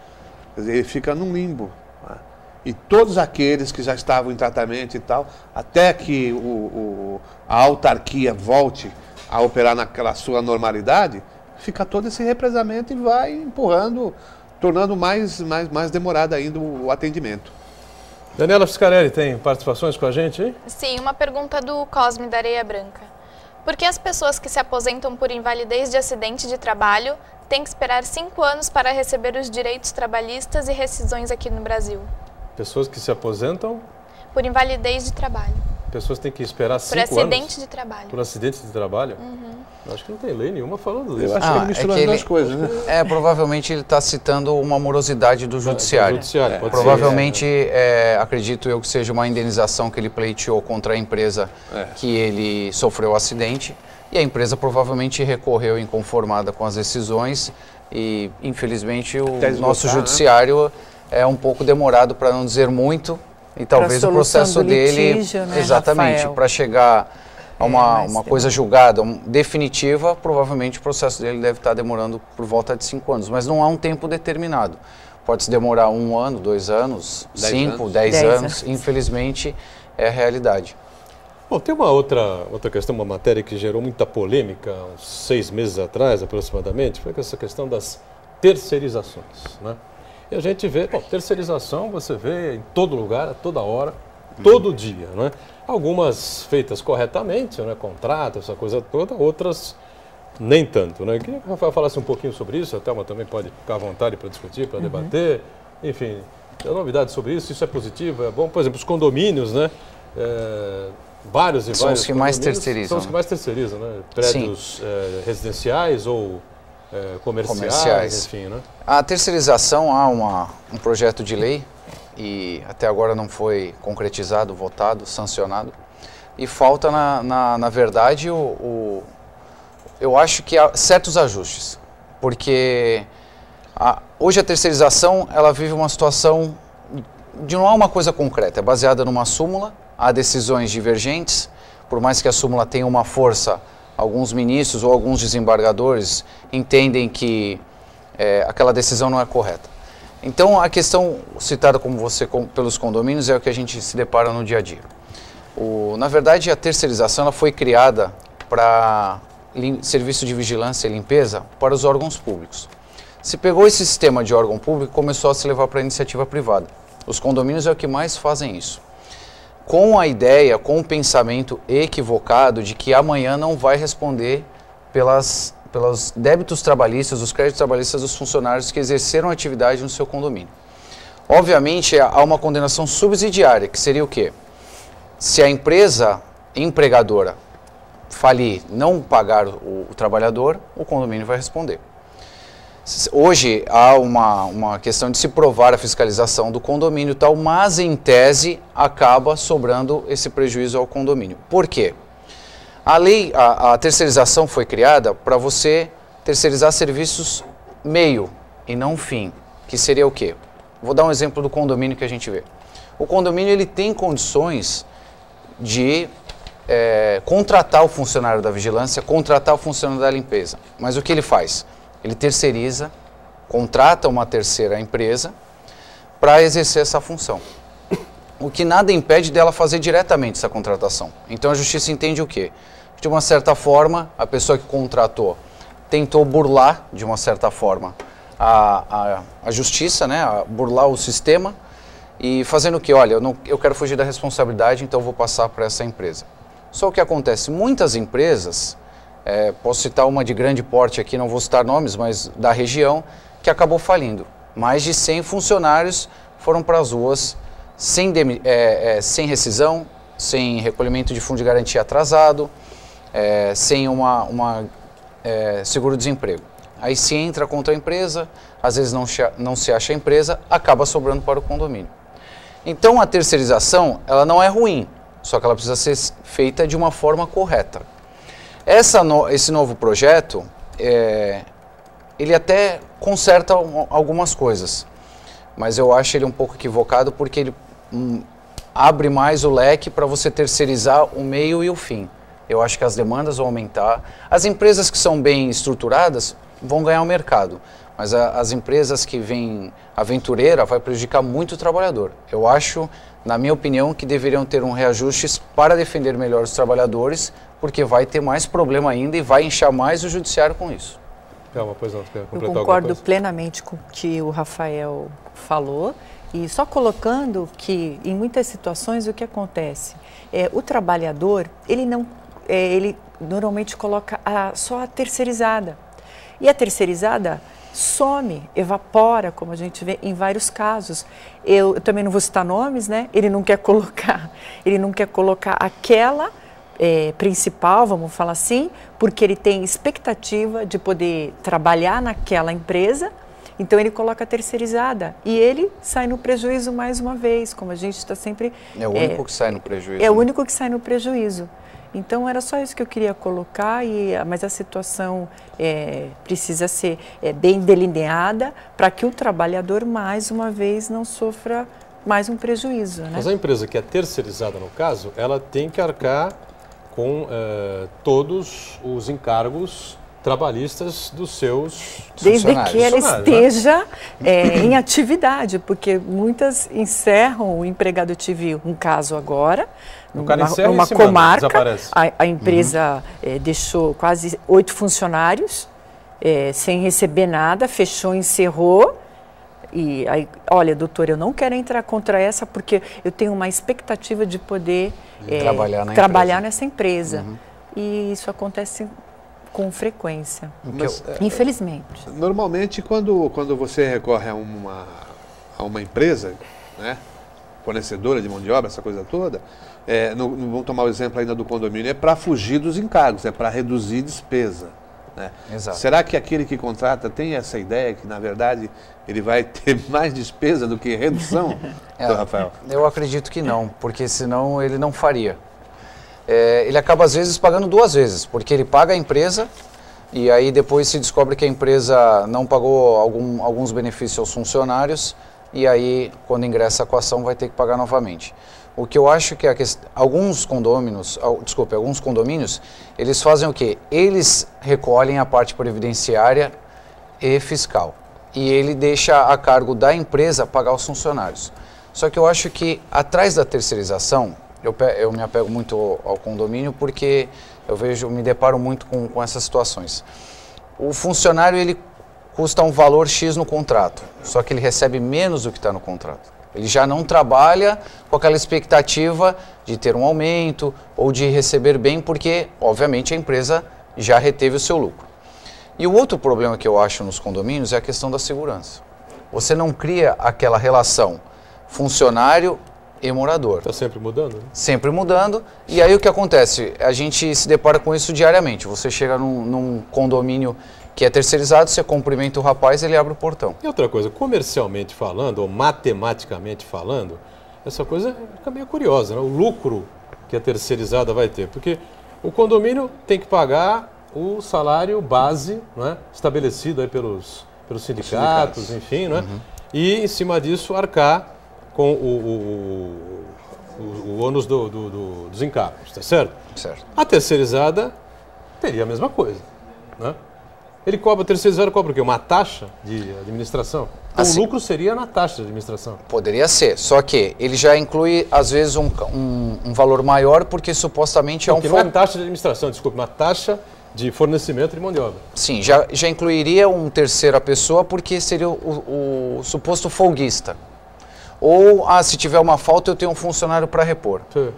Quer dizer, ele fica num limbo. E todos aqueles que já estavam em tratamento e tal, até que a autarquia volte a operar naquela sua normalidade, fica todo esse represamento e vai empurrando, tornando mais demorado ainda o atendimento. Daniela Fiscarelli tem participações com a gente aí? Sim, uma pergunta do Cosme da Areia Branca. Por que as pessoas que se aposentam por invalidez de acidente de trabalho têm que esperar 5 anos para receber os direitos trabalhistas e rescisões aqui no Brasil? Pessoas que se aposentam? Por invalidez de trabalho. Pessoas têm que esperar 5 anos? Por acidente de trabalho. Por acidente de trabalho? Eu acho que não tem lei nenhuma falando disso. Eu acho que ele misturou as duas coisas, né? Provavelmente ele está citando uma morosidade do judiciário. Provavelmente, acredito eu que seja uma indenização que ele pleiteou contra a empresa que ele sofreu o acidente. E a empresa provavelmente recorreu inconformada com as decisões e, infelizmente, o nosso judiciário é um pouco demorado, para não dizer muito, e talvez o processo dele, né, exatamente, para chegar a uma coisa julgada, definitiva, provavelmente o processo dele deve estar demorando por volta de 5 anos, mas não há um tempo determinado. Pode-se demorar 1 ano, 2 anos, 5, 10 anos, infelizmente é a realidade. Bom, tem uma outra questão, uma matéria que gerou muita polêmica, uns 6 meses atrás aproximadamente, foi essa questão das terceirizações, né? E a gente vê, terceirização você vê em todo lugar, a toda hora, todo dia, né? Algumas feitas corretamente, né? Contrato, essa coisa toda, outras nem tanto, né? Eu queria que o Rafael falasse um pouquinho sobre isso, a Thelma também pode ficar à vontade para discutir, para debater, enfim, tem novidades sobre isso é positivo, é bom, por exemplo, os condomínios, né? Vários e são vários os que mais terceirizam. São os que mais terceirizam, né? Prédios residenciais ou comerciais, enfim, né? A terceirização, há um projeto de lei e até agora não foi concretizado, votado, sancionado. E falta, na verdade, eu acho que há certos ajustes, porque hoje a terceirização ela vive uma situação de não é uma coisa concreta, é baseada numa súmula, há decisões divergentes, por mais que a súmula tenha uma força, alguns ministros ou alguns desembargadores entendem que aquela decisão não é correta. Então, a questão citada pelos condomínios é o que a gente se depara no dia a dia. Na verdade, a terceirização ela foi criada para serviço de vigilância e limpeza para os órgãos públicos. Se pegou esse sistema de órgão público e começou a se levar para a iniciativa privada. Os condomínios é o que mais fazem isso. Com a ideia, com o pensamento equivocado de que amanhã não vai responder pelos débitos trabalhistas, os créditos trabalhistas dos funcionários que exerceram atividade no seu condomínio. Obviamente, há uma condenação subsidiária, que seria o quê? Se a empresa empregadora falir, não pagar o trabalhador, o condomínio vai responder. Hoje há uma questão de se provar a fiscalização do condomínio e tal, mas em tese acaba sobrando esse prejuízo ao condomínio. Por quê? A terceirização foi criada para você terceirizar serviços meio e não fim, que seria o quê? Vou dar um exemplo do condomínio que a gente vê. O condomínio ele tem condições de contratar o funcionário da vigilância, contratar o funcionário da limpeza, mas o que ele faz? Ele terceiriza, contrata uma terceira empresa para exercer essa função. O que nada impede dela fazer diretamente essa contratação. Então a justiça entende o quê? De uma certa forma, a pessoa que contratou tentou burlar, de uma certa forma, a justiça, né? Burlar o sistema e fazendo o quê? Olha, eu quero fugir da responsabilidade, então eu vou passar para essa empresa. Só o que acontece? Muitas empresas... posso citar uma de grande porte aqui, não vou citar nomes, mas da região, que acabou falindo. Mais de 100 funcionários foram para as ruas sem rescisão, sem recolhimento de fundo de garantia atrasado, sem seguro-desemprego. Aí se entra contra a empresa, às vezes não se acha a empresa, acaba sobrando para o condomínio. Então a terceirização, ela não é ruim, só que ela precisa ser feita de uma forma correta. Esse novo projeto, ele até conserta algumas coisas, mas eu acho ele um pouco equivocado porque ele abre mais o leque para você terceirizar o meio e o fim. Eu acho que as demandas vão aumentar. As empresas que são bem estruturadas vão ganhar o mercado, mas as empresas que vêm aventureira vai prejudicar muito o trabalhador. Eu acho, na minha opinião, que deveriam ter um reajuste para defender melhor os trabalhadores, porque vai ter mais problema ainda e vai inchar mais o judiciário com isso. Pois não, quer completar Eu concordo plenamente com o que o Rafael falou. E só colocando que, em muitas situações, o que acontece? O trabalhador, ele normalmente coloca só a terceirizada. E a terceirizada some, evapora, como a gente vê em vários casos. Eu também não vou citar nomes, né? Ele não quer colocar aquela principal, vamos falar assim, porque ele tem expectativa de poder trabalhar naquela empresa. Então ele coloca a terceirizada e ele sai no prejuízo mais uma vez, como a gente está sempre... É o único que sai no prejuízo. É o único que sai no prejuízo. Então era só isso que eu queria colocar, mas a situação precisa ser bem delineada para que o trabalhador, mais uma vez, não sofra mais um prejuízo. Né? Mas a empresa que é terceirizada, no caso, ela tem que arcar com todos os encargos trabalhistas dos seus desde que ela esteja né? em atividade, porque muitas encerram o empregado. Eu tive um caso agora, numa comarca, a empresa deixou quase 8 funcionários sem receber nada, fechou, encerrou. E aí, olha, doutor, eu não quero entrar contra essa porque eu tenho uma expectativa de poder trabalhar nessa empresa. Uhum. E isso acontece com frequência, infelizmente. Normalmente, quando você recorre a uma empresa, né, fornecedora de mão de obra, essa coisa toda, vamos tomar o exemplo ainda do condomínio, é para fugir dos encargos, é para reduzir despesa. Né? Exato. Será que aquele que contrata tem essa ideia que, na verdade, ele vai ter mais despesa do que redução, Rafael? Eu acredito que não, porque senão ele não faria. Ele acaba, às vezes, pagando 2 vezes, porque ele paga a empresa e aí depois se descobre que a empresa não pagou alguns benefícios aos funcionários e aí, quando ingressa com a ação, vai ter que pagar novamente. O que eu acho que alguns condomínios, eles fazem o quê? Eles recolhem a parte previdenciária e fiscal e ele deixa a cargo da empresa pagar os funcionários. Só que eu acho que atrás da terceirização, eu me apego muito ao condomínio porque eu me deparo muito com essas situações. O funcionário, ele custa um valor X no contrato, só que ele recebe menos do que está no contrato. Ele já não trabalha com aquela expectativa de ter um aumento ou de receber bem, porque, obviamente, a empresa já reteve o seu lucro. E o outro problema que eu acho nos condomínios é a questão da segurança. Você não cria aquela relação funcionário e morador. Está sempre mudando, né? Sempre mudando. E aí o que acontece? A gente se depara com isso diariamente. Você chega num condomínio que é terceirizado, você cumprimenta o rapaz, ele abre o portão. E outra coisa, comercialmente falando, ou matematicamente falando, essa coisa fica meio curiosa, né? O lucro que a terceirizada vai ter. Porque o condomínio tem que pagar o salário base, né? Estabelecido aí pelos sindicatos, enfim, né? Uhum. E em cima disso arcar com o ônus dos encargos, tá certo? Certo. A terceirizada teria a mesma coisa, né? A terceirizada cobra o quê? Uma taxa de administração? Assim, o lucro seria na taxa de administração. Poderia ser, só que ele já inclui, às vezes, um valor maior, porque supostamente não é taxa de administração, desculpe, uma taxa de fornecimento de mão de obra. Sim, já incluiria uma terceira pessoa, porque seria o suposto folguista. Ou, se tiver uma falta, eu tenho um funcionário para repor. Sim.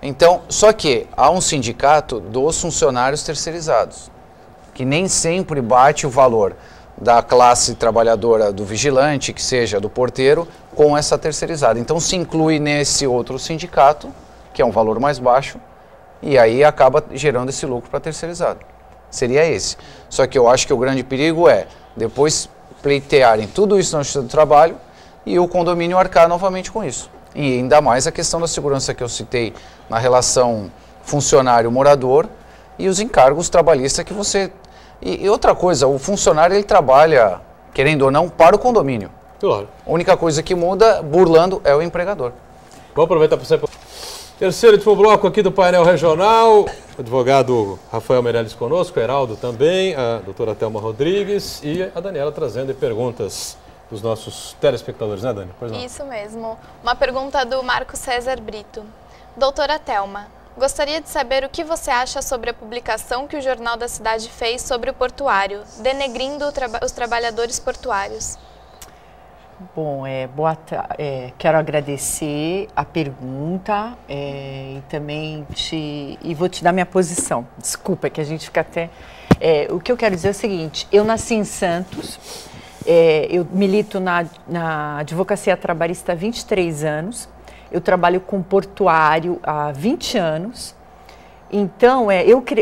Então, só que há um sindicato dos funcionários terceirizados, que nem sempre bate o valor da classe trabalhadora do vigilante, que seja do porteiro, com essa terceirizada. Então se inclui nesse outro sindicato, que é um valor mais baixo, e aí acaba gerando esse lucro para terceirizado. Seria esse. Só que eu acho que o grande perigo é depois pleitearem tudo isso na Justiça do Trabalho e o condomínio arcar novamente com isso. E ainda mais a questão da segurança que eu citei na relação funcionário-morador e os encargos trabalhistas que você... E outra coisa, o funcionário ele trabalha, querendo ou não, para o condomínio. Claro. A única coisa que muda, burlando, é o empregador. Vamos aproveitar para você. Terceiro e último bloco aqui do painel regional. O advogado Rafael Meirelles conosco, Heraldo também, a doutora Thelma Rodrigues e a Daniela trazendo perguntas dos nossos telespectadores, né, Dani? Pois não. Isso mesmo. Uma pergunta do Marco César Brito. Doutora Thelma, gostaria de saber o que você acha sobre a publicação que o Jornal da Cidade fez sobre o portuário, denegrindo os trabalhadores portuários. Bom, quero agradecer a pergunta e também vou te dar minha posição. Desculpa, que a gente fica até... o que eu quero dizer é o seguinte, eu nasci em Santos, eu milito na advocacia trabalhista há 23 anos, eu trabalho com portuário há 20 anos, então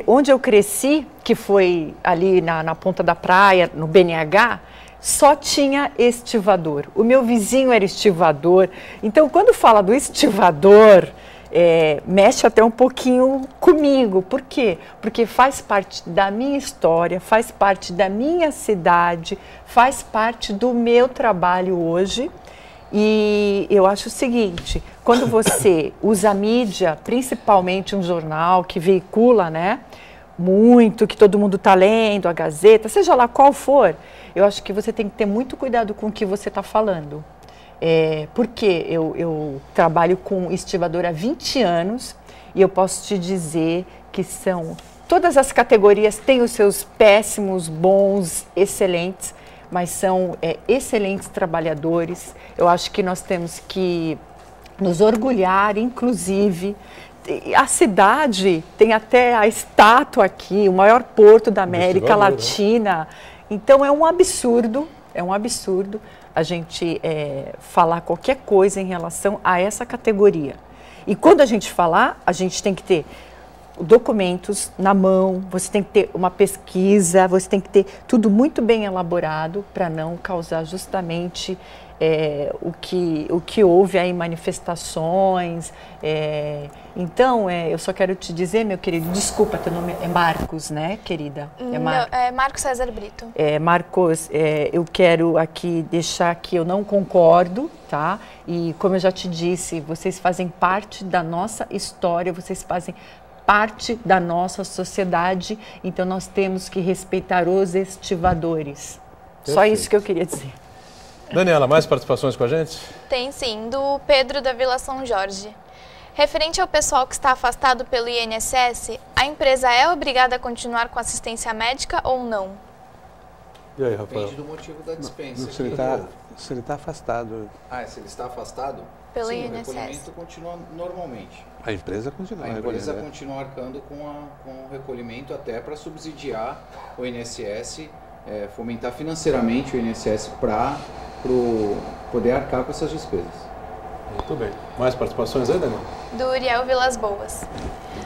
onde eu cresci, que foi ali na ponta da praia, no BNH, só tinha estivador. O meu vizinho era estivador. Então, quando fala do estivador, mexe até um pouquinho comigo. Por quê? Porque faz parte da minha história, faz parte da minha cidade, faz parte do meu trabalho hoje. E eu acho o seguinte, quando você usa a mídia, principalmente um jornal que veicula, né, muito, que todo mundo está lendo, a Gazeta, seja lá qual for, eu acho que você tem que ter muito cuidado com o que você está falando. Porque eu trabalho com estivador há 20 anos e eu posso te dizer que todas as categorias têm os seus péssimos, bons, excelentes, mas são excelentes trabalhadores. Eu acho que nós temos que nos orgulhar, inclusive. A cidade tem até a estátua aqui, o maior porto da América Latina. Então é um absurdo a gente falar qualquer coisa em relação a essa categoria. E quando a gente falar, a gente tem que ter documentos na mão, você tem que ter uma pesquisa, você tem que ter tudo muito bem elaborado para não causar justamente o que houve aí, manifestações. Então, eu só quero te dizer, meu querido, desculpa, teu nome é Marcos, né, querida? É Marcos César Brito. Marcos, eu quero aqui deixar que eu não concordo, tá? E como eu já te disse, vocês fazem parte da nossa história, vocês fazem parte da nossa sociedade, então nós temos que respeitar os estivadores. Perfeito. Só isso que eu queria dizer. Daniela, mais participações com a gente? Tem sim, do Pedro da Vila São Jorge. Referente ao pessoal que está afastado pelo INSS, a empresa é obrigada a continuar com assistência médica ou não? E aí, Rafael? Depende do motivo da dispensa. Se ele está afastado. Se ele está afastado? Pelo sim, INSS. o recolhimento continua normalmente. A empresa continua. A empresa continua arcando com o recolhimento até para subsidiar o INSS, fomentar financeiramente o INSS para poder arcar com essas despesas. Muito bem. Mais participações aí, Daniel? Do Uriel Vilas Boas.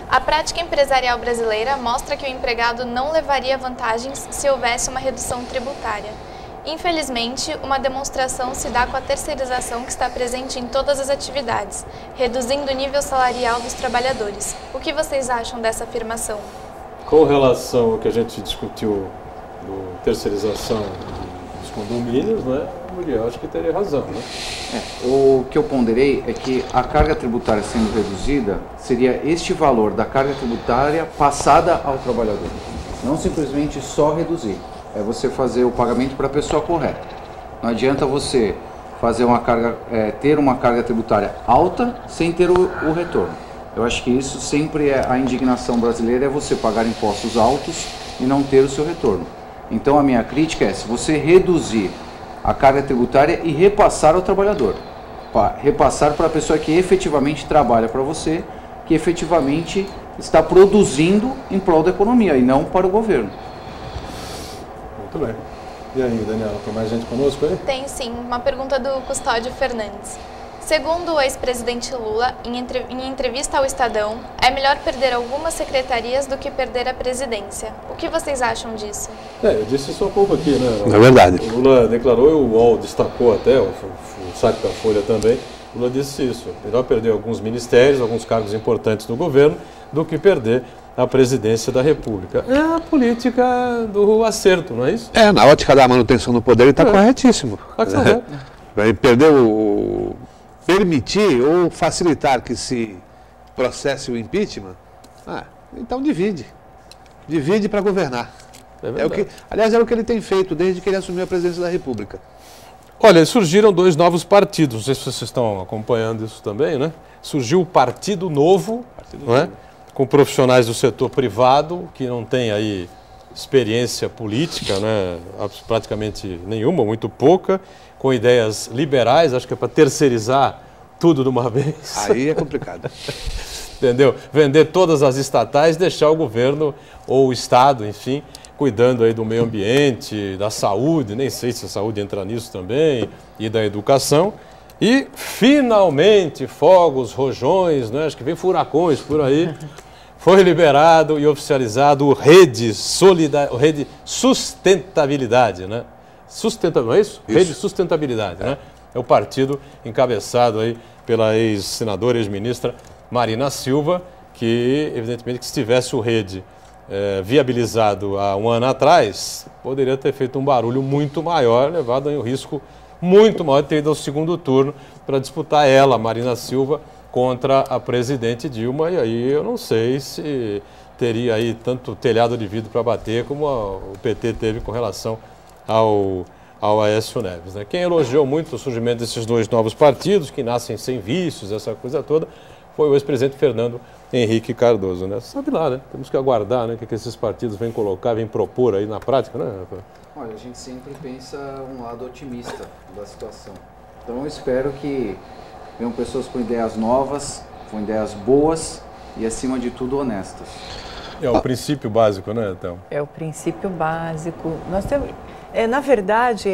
A prática empresarial brasileira mostra que o empregado não levaria vantagens se houvesse uma redução tributária. Infelizmente, uma demonstração se dá com a terceirização que está presente em todas as atividades, reduzindo o nível salarial dos trabalhadores. O que vocês acham dessa afirmação? Com relação ao que a gente discutiu do terceirização dos condomínios, né? Eu acho que teria razão, né? O que eu ponderei é que a carga tributária sendo reduzida seria este valor da carga tributária passada ao trabalhador. Não simplesmente só reduzir. É você fazer o pagamento para a pessoa correta. Não adianta você fazer ter uma carga tributária alta sem ter o retorno. Eu acho que isso sempre a indignação brasileira é você pagar impostos altos e não ter o seu retorno. Então a minha crítica é se você reduzir a carga tributária e repassar ao trabalhador. Repassar para a pessoa que efetivamente trabalha para você, que efetivamente está produzindo em prol da economia e não para o governo. Muito bem. E aí, Daniela, tem mais gente conosco aí? Tem sim, uma pergunta do Custódio Fernandes. Segundo o ex-presidente Lula, em entrevista ao Estadão, é melhor perder algumas secretarias do que perder a presidência. O que vocês acham disso? Eu disse isso há pouco aqui, né? É verdade. O Lula declarou, e o UOL destacou até, o site da Folha também, o Lula disse isso, melhor perder alguns ministérios, alguns cargos importantes do governo, do que perder a presidência da República. É a política do acerto, não é isso? Na ótica da manutenção do poder ele está corretíssimo. Vai perder permitir ou facilitar que se processe o impeachment, então divide. Divide para governar. Aliás, é o que ele tem feito desde que ele assumiu a presidência da República. Olha, surgiram 2 novos partidos, não sei se vocês estão acompanhando isso também, né? Surgiu o Partido Novo, não é? Com profissionais do setor privado, que não tem aí experiência política, né, praticamente nenhuma, muito pouca, com ideias liberais, acho que é para terceirizar tudo de uma vez. Aí é complicado. Entendeu? Vender todas as estatais, deixar o governo ou o Estado, enfim, cuidando aí do meio ambiente, da saúde, nem sei se a saúde entra nisso também, e da educação. E, finalmente, fogos, rojões, né? Acho que vem furacões por aí, foi liberado e oficializado o Rede Sustentabilidade, né? Não é isso? Rede Sustentabilidade, né? É o partido encabeçado aí pela ex-senadora, ex-ministra Marina Silva, que, evidentemente, que se tivesse o Rede viabilizado há um ano atrás, poderia ter feito um barulho muito maior, levado aí um risco muito maior de ter ido ao segundo turno para disputar ela, Marina Silva, contra a presidente Dilma, e aí eu não sei se teria aí tanto telhado de vidro para bater como o PT teve com relação ao Aécio Neves, né? Quem elogiou muito o surgimento desses dois novos partidos, que nascem sem vícios, essa coisa toda, foi o ex-presidente Fernando Henrique Cardoso, né? Sabe lá, né? Temos que aguardar, né? O que esses partidos vêm colocar, vêm propor aí na prática, né? Olha, a gente sempre pensa um lado otimista da situação. Então eu espero que venham pessoas com ideias novas, com ideias boas e, acima de tudo, honestas. É o princípio básico, né, então? É o princípio básico. Nós temos, na verdade,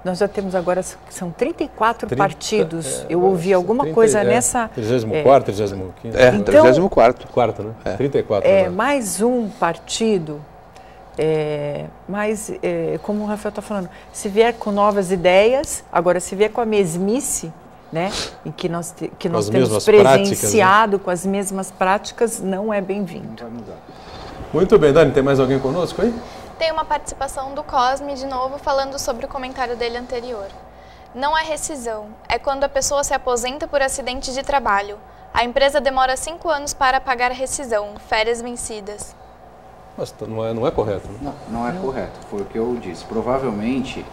nós já temos agora, são 34 partidos. Eu ouvi alguma coisa nessa... 34º, 35º. Então, 34º. Quarto, né? 34. Né? Mais um partido, mas, como o Rafael está falando, se vier com novas ideias, agora se vier com a mesmice, né, em que nós temos presenciado, práticas, né? Com as mesmas práticas, não é bem-vindo. Muito bem, Dani, tem mais alguém conosco aí? Tem uma participação do Cosme, de novo, falando sobre o comentário dele anterior. Não é rescisão, é quando a pessoa se aposenta por acidente de trabalho. A empresa demora 5 anos para pagar a rescisão, férias vencidas. Mas não é correto, né? Não é correto, foi o que eu disse. Provavelmente,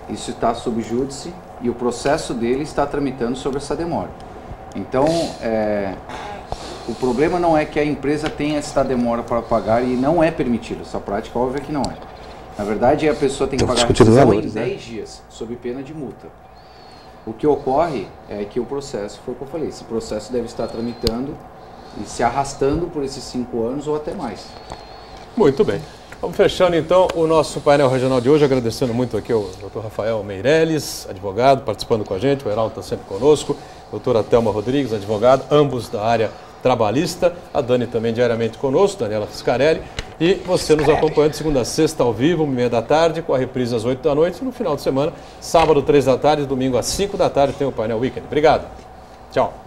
isso está sob júdice e o processo dele está tramitando sobre essa demora. Então, o problema não é que a empresa tenha essa demora para pagar e não é permitido. Essa prática, óbvio que não é. Na verdade, a pessoa tem que pagar a rescisão em 10 dias, sob pena de multa. O que ocorre é que o processo, foi o que eu falei, esse processo deve estar tramitando e se arrastando por esses 5 anos ou até mais. Muito bem. Vamos fechando então o nosso painel regional de hoje, agradecendo muito aqui ao Dr. Rafael Meirelles, advogado, participando com a gente, o Heraldo está sempre conosco, doutora Thelma Rodrigues, advogado, ambos da área trabalhista, a Dani também diariamente conosco, Daniela Fiscarelli, e você nos acompanhando de segunda a sexta ao vivo, 1h30 da tarde, com a reprise às 8 da noite, e no final de semana, sábado 3 da tarde, domingo às 5 da tarde, tem o painel Weekend. Obrigado. Tchau.